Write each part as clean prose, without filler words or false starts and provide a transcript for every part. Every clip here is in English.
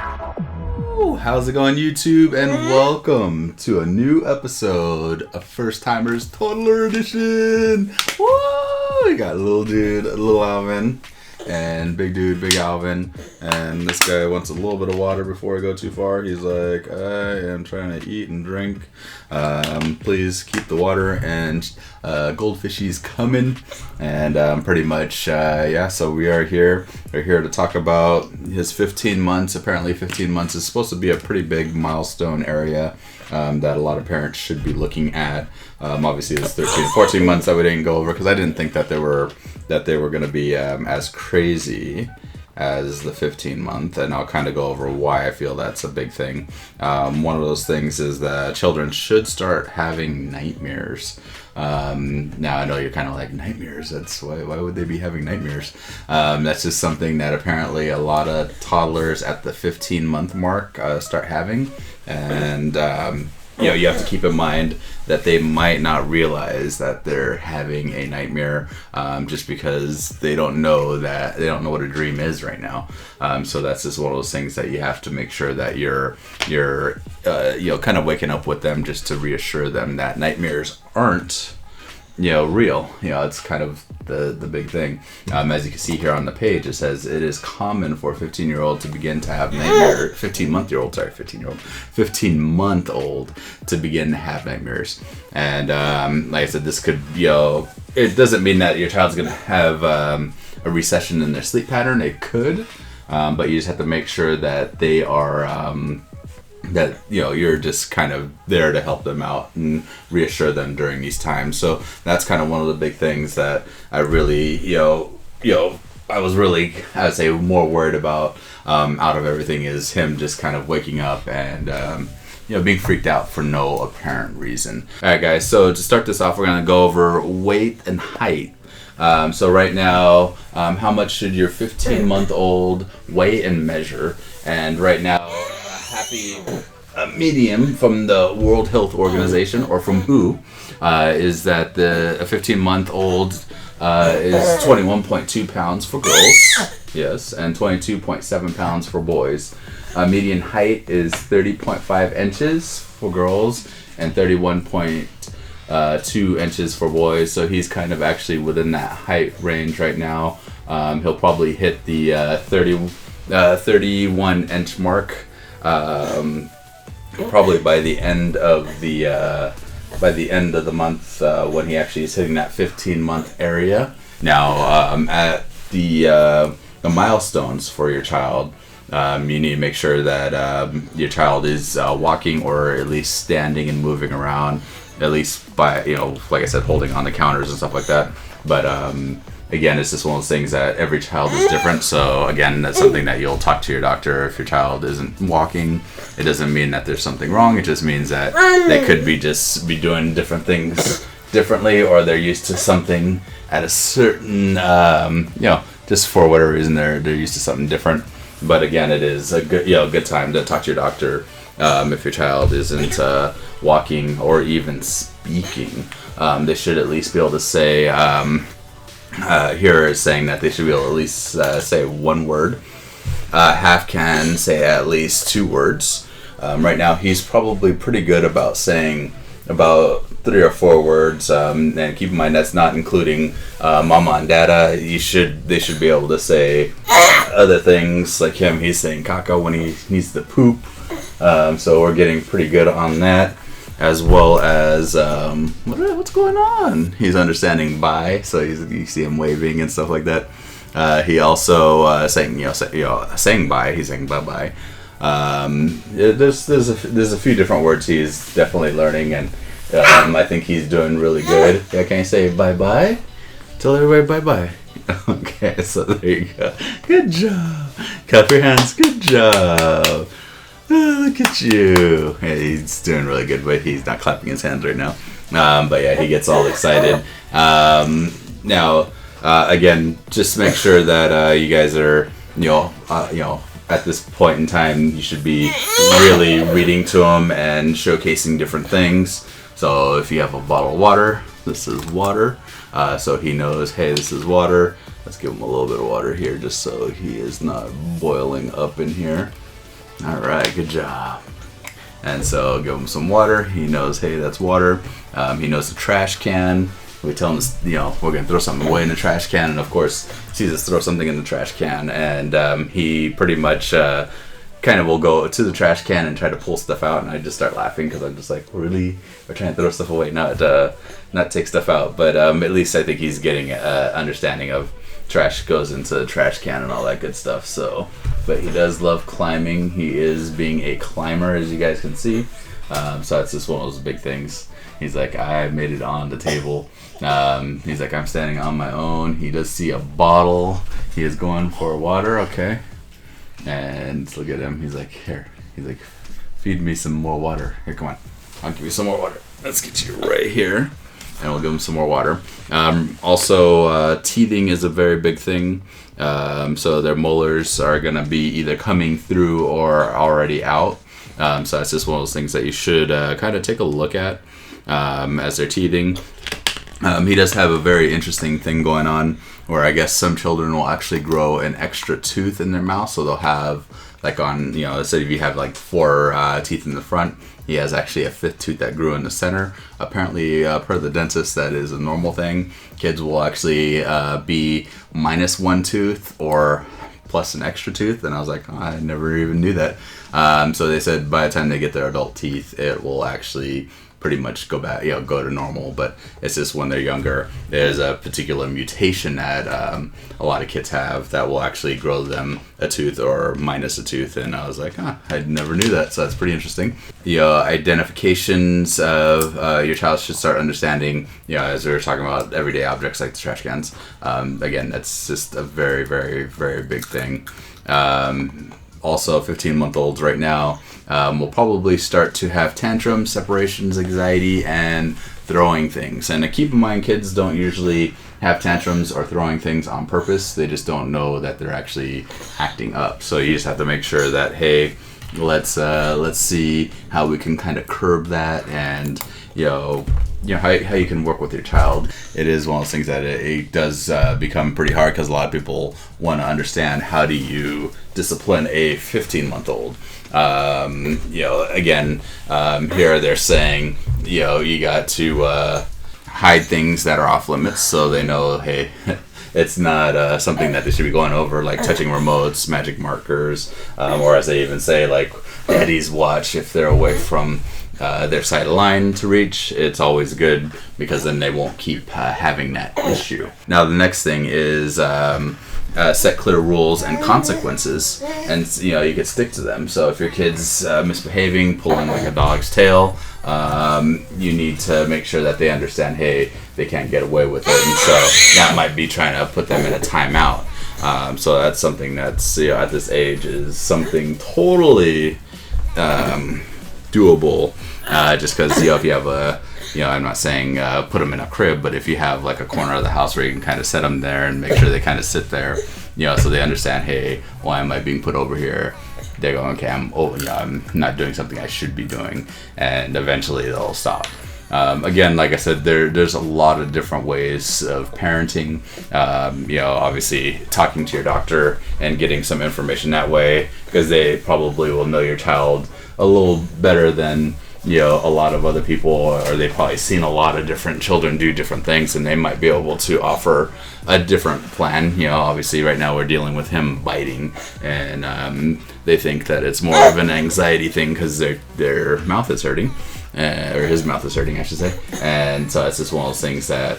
Ooh, how's it going, YouTube? And welcome to a new episode of First Timers Toddler Edition. Woo! We got little dude, little Alvin, and big dude, big Alvin. And this guy wants a little bit of water before I go too far. He's like, I am trying to eat and drink. Please keep the water and goldfishies coming. And pretty much, yeah, so we are here. We're here to talk about his 15 months. Apparently 15 months is supposed to be a pretty big milestone area that a lot of parents should be looking at. Obviously, there's 13, 14 months that we didn't go over because I didn't think that they were going to be as crazy as the 15 month, and I'll kind of go over why I feel that's a big thing. One of those things is that children should start having nightmares. Now I know you're kind of like, nightmares, that's why would they be having nightmares? That's just something that apparently a lot of toddlers at the 15 month mark start having, and you have to keep in mind that they might not realize that they're having a nightmare just because they don't know what a dream is right now. So that's just one of those things that you have to make sure that you're kind of waking up with them just to reassure them that nightmares aren't real. It's kind of the big thing. As you can see here on the page, it says it is common for a 15-year-old to begin to have 15-month-old to begin to have nightmares. And like I said, this could, it doesn't mean that your child's going to have a recession in their sleep pattern. It could, but you just have to make sure that they are that you're just kind of there to help them out and reassure them during these times. So that's kind of one of the big things that I really I would say more worried about out of everything is him just kind of waking up and being freaked out for no apparent reason. Alright guys, so to start this off, we're going to go over weight and height. So right now, how much should your 15-month-old weigh and measure? And right now, happy medium from the World Health Organization, or from WHO, is that a 15-month-old is 21.2 pounds for girls, yes, and 22.7 pounds for boys. Median height is 30.5 inches for girls and 31.2 inches for boys. So he's kind of actually within that height range right now. He'll probably hit the 31-inch mark. Probably by the end of the month when he actually is hitting that 15-month area. Now at the milestones for your child, you need to make sure that your child is walking or at least standing and moving around, at least by like I said, holding on the counters and stuff like that. But again, it's just one of those things that every child is different. So again, that's something that you'll talk to your doctor. If your child isn't walking, it doesn't mean that there's something wrong. It just means that they could be doing different things differently, or they're used to something at a certain, just for whatever reason they're used to something different. But again, it is a good time to talk to your doctor if your child isn't walking or even speaking. They should at least be able to say. Here is saying that they should be able to at least say one word. Half can say at least 2 words. Right now, he's probably pretty good about saying about 3 or 4 words. And keep in mind, that's not including mama and dada. They should be able to say other things like him. He's saying caca when he needs to poop. So we're getting pretty good on that. As well as what's going on? He's understanding bye, so you see him waving and stuff like that. He also saying bye. He's saying bye bye. There's a few different words he's definitely learning, and I think he's doing really good. Yeah, can you say bye bye? Tell everybody bye bye. Okay, so there you go. Good job. Clap your hands. Good job. Oh, look at you. Yeah, he's doing really good, but he's not clapping his hands right now. But yeah, he gets all excited. Now, again, just make sure that you guys are, at this point in time, you should be really reading to him and showcasing different things. So if you have a bottle of water, this is water. So he knows, hey, this is water. Let's give him a little bit of water here just so he is not boiling up in here. All right, good job. And so give him some water. He knows, hey, that's water. He knows the trash can. We tell him, we're going to throw something away in the trash can. And of course, sees us throw something in the trash can. And he pretty much kind of will go to the trash can and try to pull stuff out. And I just start laughing because I'm just like, really? We're trying to throw stuff away, not take stuff out. But at least I think he's getting an understanding of trash goes into the trash can and all that good stuff. So, but he does love climbing. He is being a climber, as you guys can see. So that's just one of those big things. He's like, I made it on the table. He's like, I'm standing on my own. He does see a bottle. He is going for water. Okay. And look at him. He's like, here. He's like, feed me some more water. Here, come on. I'll give you some more water. Let's get you right here. And we'll give him some more water. Also, teething is a very big thing. So their molars are going to be either coming through or already out. So it's just one of those things that you should kind of take a look at as they're teething. He does have a very interesting thing going on where I guess some children will actually grow an extra tooth in their mouth. So they'll have, like on, let's say if you have like 4 teeth in the front, he has actually a 5th tooth that grew in the center. Apparently, per the dentist, that is a normal thing. Kids will actually be minus 1 tooth or plus an extra tooth. And I was like, oh, I never even knew that. So they said by the time they get their adult teeth, it will actually pretty much go back, go to normal. But it's just when they're younger, there's a particular mutation that a lot of kids have that will actually grow them a tooth or minus a tooth. And I was like, I never knew that. So that's pretty interesting. The identifications of your child should start understanding, as we were talking about everyday objects like the trash cans. Again, that's just a very, very, very big thing. Also, 15-month-olds right now will probably start to have tantrums, separations, anxiety, and throwing things. And keep in mind, kids don't usually have tantrums or throwing things on purpose. They just don't know that they're actually acting up. So you just have to make sure that, hey, let's see how we can kind of curb that, and how you can work with your child. It is one of those things that it does become pretty hard because a lot of people want to understand how do you discipline a 15-month-old. Again, here they're saying, you got to hide things that are off limits so they know, hey, it's not something that they should be going over, like touching remotes, magic markers, or as they even say, like daddy's watch if they're away from their side of the line to reach. It's always good because then they won't keep having that issue. Now the next thing is set clear rules and consequences, and you can stick to them. So if your kid's misbehaving, pulling like a dog's tail, you need to make sure that they understand, hey, they can't get away with it, and so that might be trying to put them in a timeout. So that's something that's at this age is something totally doable, just because if you have a I'm not saying put them in a crib, but if you have like a corner of the house where you can kind of set them there and make sure they kind of sit there, so they understand, hey, why am I being put over here? They go, okay, I'm not doing something I should be doing, and eventually they'll stop. Again, like I said, there's a lot of different ways of parenting. Obviously talking to your doctor and getting some information that way, because they probably will know your child a little better than a lot of other people, or they've probably seen a lot of different children do different things, and they might be able to offer a different plan. Obviously right now we're dealing with him biting, and they think that it's more of an anxiety thing because their mouth is hurting, or his mouth is hurting, I should say. And so it's just one of those things that,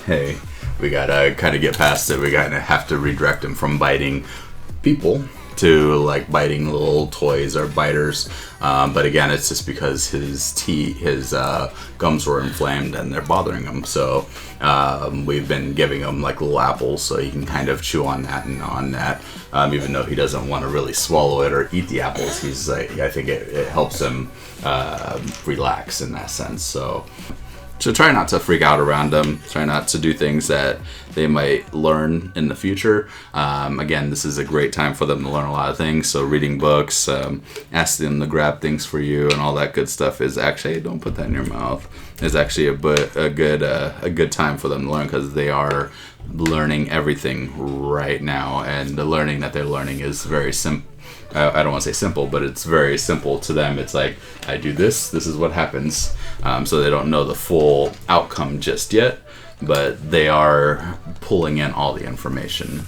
hey, we gotta kind of get past it. We gotta have to redirect him from biting people to like biting little toys or biters, but again, it's just because his gums were inflamed and they're bothering him. So we've been giving him like little apples so he can kind of chew on that and on that, even though he doesn't want to really swallow it or eat the apples. He's like, I think it helps him relax in that sense. So try not to freak out around them. Try not to do things that they might learn in the future. Again, this is a great time for them to learn a lot of things. So reading books, ask them to grab things for you, and all that good stuff is actually, don't put that in your mouth, is actually a good time for them to learn, because they are learning everything right now, and the learning that they're learning is very simple. I don't want to say simple, but it's very simple to them. It's like, I do this is what happens. So they don't know the full outcome just yet, but they are pulling in all the information.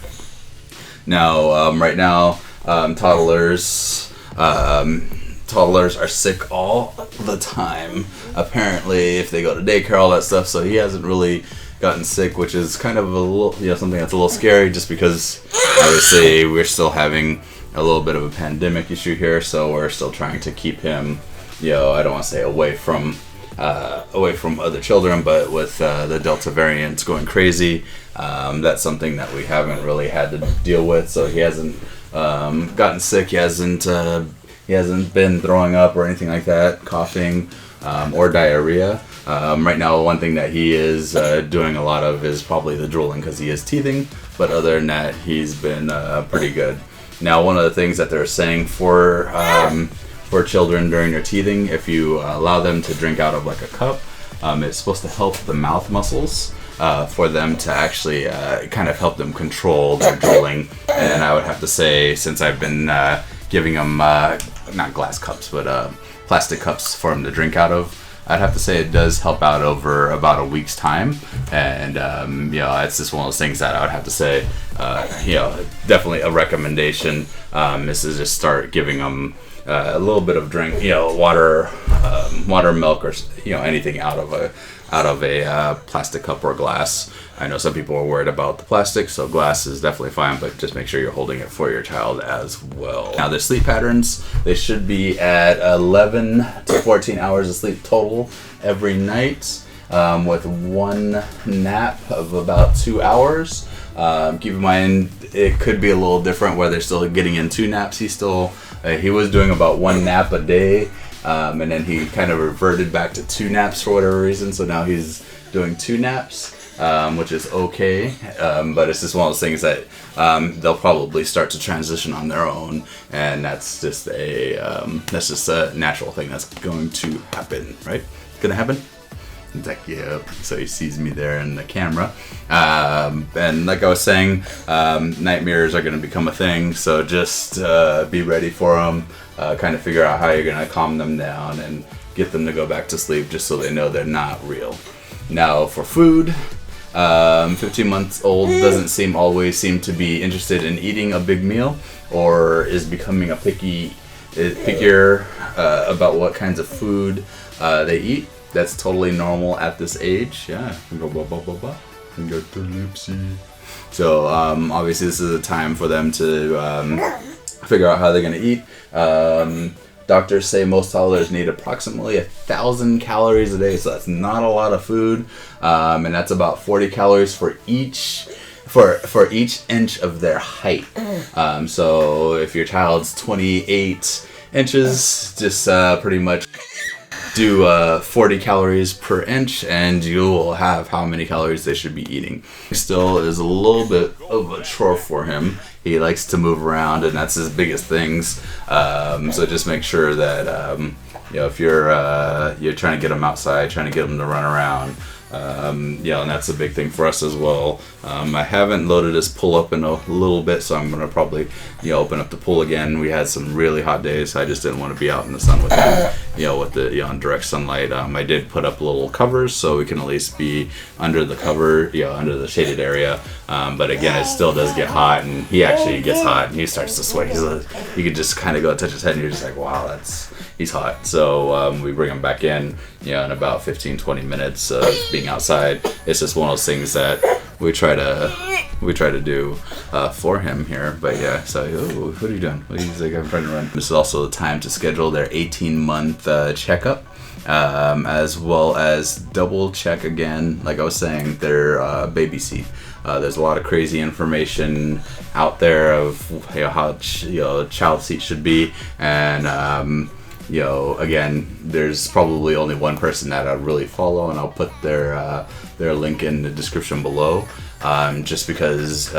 Now, right now, toddlers are sick all the time. Apparently, if they go to daycare, all that stuff. So he hasn't really gotten sick, which is kind of a little, something that's a little scary, just because obviously we're still having a little bit of a pandemic issue here. So we're still trying to keep him, I don't want to say away from other children, but with the Delta variant going crazy, that's something that we haven't really had to deal with. So he hasn't gotten sick. He hasn't been throwing up or anything like that, coughing, or diarrhea. Right now, one thing that he is doing a lot of is probably the drooling, because he is teething. But other than that, he's been pretty good. Now, one of the things that they're saying for children during their teething, if you allow them to drink out of like a cup, it's supposed to help the mouth muscles for them to actually kind of help them control their drooling. And I would have to say, since I've been giving them not glass cups, but plastic cups for them to drink out of, I'd have to say it does help out over about a week's time. And it's just one of those things that I would have to say, definitely a recommendation is to just start giving them a little bit of drink, water, milk, or anything out of a plastic cup or glass. I know some people are worried about the plastic, so glass is definitely fine, but just make sure you're holding it for your child as well. Now, their sleep patterns, they should be at 11 to 14 hours of sleep total every night, with one nap of about 2 hours. Keep in mind, it could be a little different where they're still getting in 2 naps. He was doing about 1 nap a day, and then he kind of reverted back to 2 naps for whatever reason. So now he's doing 2 naps, which is okay. But it's just one of those things that they'll probably start to transition on their own, and that's just a natural thing that's going to happen, right? It's gonna happen. It's like, yep. So he sees me there in the camera. And like I was saying, nightmares are going to become a thing. So just be ready for them. Kind of figure out how you're going to calm them down and get them to go back to sleep, just so they know they're not real. Now, for food, 15 months old doesn't always seem to be interested in eating a big meal, or is becoming pickier about what kinds of food they eat. That's totally normal at this age. Yeah. So obviously this is a time for them to figure out how they're going to eat. Doctors say most toddlers need approximately 1,000 calories a day, so that's not a lot of food, and that's about 40 calories for each inch of their height. So if your child's 28 inches, just pretty much do 40 calories per inch, and you will have how many calories they should be eating. Still is a little bit of a chore for him. He likes to move around, and that's his biggest things. So just make sure that if you're trying to get him outside, trying to get him to run around, and that's a big thing for us as well. I haven't loaded his pool up in a little bit, so I'm gonna probably open up the pool again. We had some really hot days, so I just didn't want to be out in the sun with him, with the in direct sunlight. I did put up little covers so we can at least be under the cover, under the shaded area. But again, it still does get hot, and he actually gets hot and he starts to sweat. You could just kind of go touch his head and you're just like, wow, he's hot. So we bring him back in in about 15-20 minutes of being outside. It's just one of those things that we try to do for him here. But yeah, so what are you doing? He's like, I'm trying to run. This is also the time to schedule their 18-month checkup, as well as double check again, like I was saying, their baby seat. There's a lot of crazy information out there of how child seat should be, and again, there's probably only one person that I really follow, and I'll put their link in the description below, just because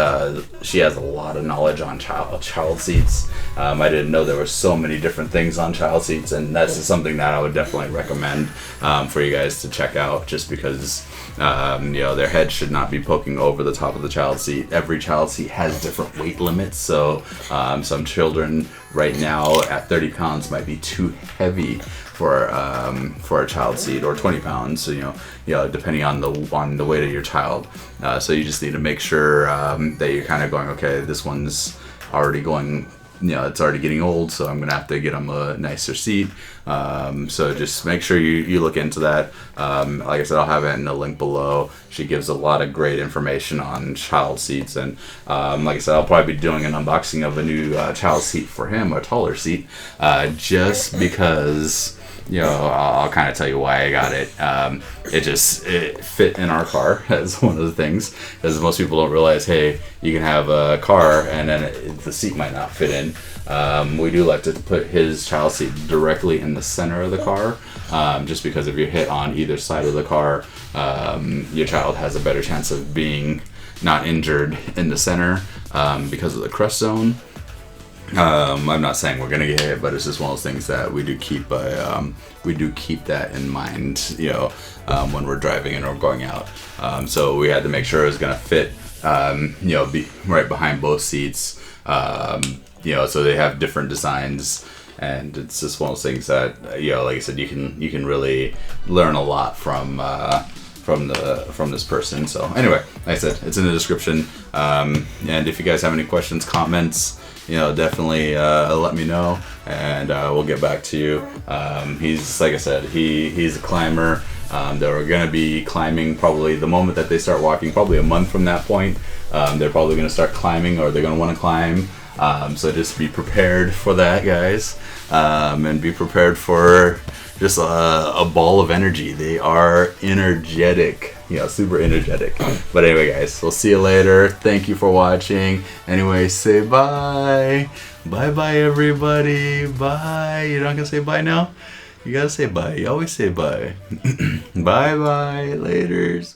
she has a lot of knowledge on child seats. I didn't know there were so many different things on child seats, and that's something that I would definitely recommend for you guys to check out, just because their head should not be poking over the top of the child seat. Every child seat has different weight limits, so some children right now at 30 pounds might be too heavy for a child seat, or 20 pounds. So depending on the weight of your child. So you just need to make sure that you're kind of going, okay, this one's already going. It's already getting old, so I'm gonna have to get them a nicer seat. So just make sure you look into that. Like I said, I'll have it in the link below. She gives a lot of great information on child seats, and like I said, I'll probably be doing an unboxing of a new child seat for him, a taller seat, just because. I'll kind of tell you why I got it. It fit in our car. That's one of the things, because most people don't realize, hey, you can have a car and then the seat might not fit in. We do like to put his child seat directly in the center of the car, just because if you're hit on either side of the car, your child has a better chance of being not injured in the center because of the crush zone. I'm not saying we're gonna get hit, but it's just one of those things that we do keep that in mind, when we're driving and or going out. So we had to make sure it was gonna fit, be right behind both seats. So they have different designs, and it's just one of those things that, like I said, you can really learn a lot from this person. So anyway, like I said, it's in the description. And if you guys have any questions, comments, definitely let me know, and we'll get back to you. He's, like I said, he's a climber. They're gonna be climbing probably the moment that they start walking, probably a month from that point. They're probably gonna start climbing, or they're gonna want to climb. So just be prepared for that, guys, and be prepared for just a ball of energy. They are energetic, super energetic. But anyway, guys, we'll see you later. Thank you for watching. Anyway, say bye. Bye, everybody. Bye. You're not gonna say bye now? You gotta say bye. You always say bye. Bye, laters.